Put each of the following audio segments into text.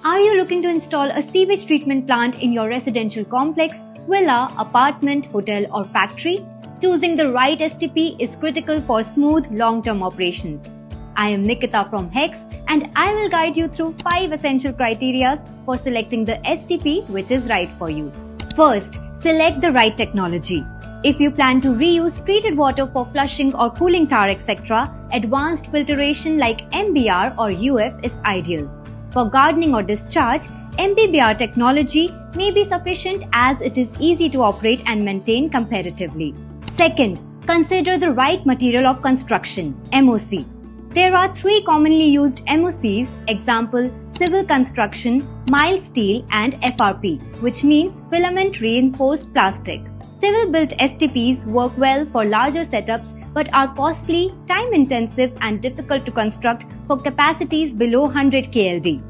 Are you looking to install a sewage treatment plant in your residential complex, villa, apartment, hotel or factory? Choosing the right STP is critical for smooth long-term operations. I am Nikita from HEX and I will guide you through 5 essential criteria for selecting the STP which is right for you. First, select the right technology. If you plan to reuse treated water for flushing or cooling tower etc., advanced filtration like MBR or UF is ideal. For gardening or discharge, MBBR technology may be sufficient as it is easy to operate and maintain comparatively. Second, consider the right material of construction, MOC. There are 3 commonly used MOCs, example, civil construction, mild steel and FRP, which means filament reinforced plastic. Civil-built STPs work well for larger setups but are costly, time-intensive and difficult to construct for capacities below 100 KLD.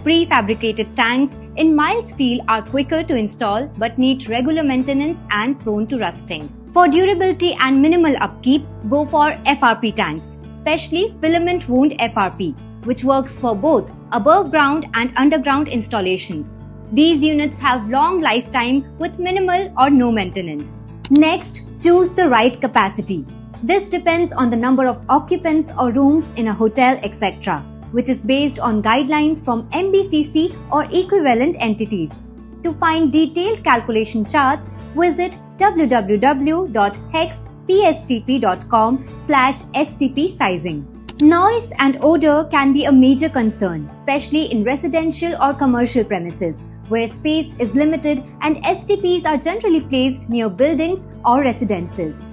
Prefabricated tanks in mild steel are quicker to install but need regular maintenance and prone to rusting. For durability and minimal upkeep, go for FRP tanks, especially filament wound FRP, which works for both above ground and underground installations. These units have long lifetime with minimal or no maintenance. Next, choose the right capacity. This depends on the number of occupants or rooms in a hotel, etc., which is based on guidelines from MBCC or equivalent entities. To find detailed calculation charts, visit www.hexpstp.com/STP sizing. Noise and odor can be a major concern, especially in residential or commercial premises, where space is limited and STPs are generally placed near buildings or residences.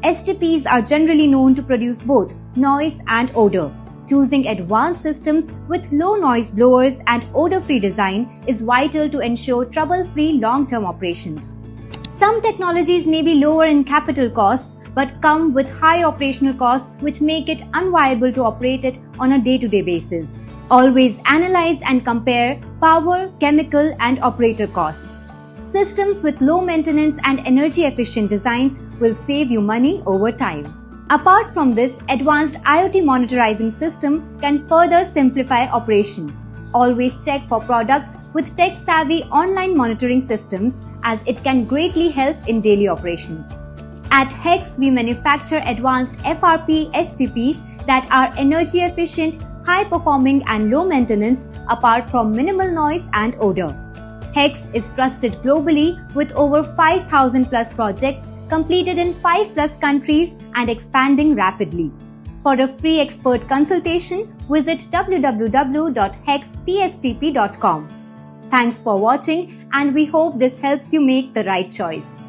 STPs are generally known to produce both noise and odor. Choosing advanced systems with low noise blowers and odor-free design is vital to ensure trouble-free long-term operations. Some technologies may be lower in capital costs but come with high operational costs which make it unviable to operate it on a day-to-day basis. Always analyze and compare power, chemical and operator costs. Systems with low maintenance and energy-efficient designs will save you money over time. Apart from this, advanced IoT monitoring system can further simplify operation. Always check for products with tech-savvy online monitoring systems as it can greatly help in daily operations. At HEX, we manufacture advanced FRP STPs that are energy efficient, high-performing and low maintenance apart from minimal noise and odor. HEX is trusted globally with over 5,000 plus projects completed in 5 plus countries and expanding rapidly. For a free expert consultation, visit www.hexpstp.com. Thanks for watching and we hope this helps you make the right choice.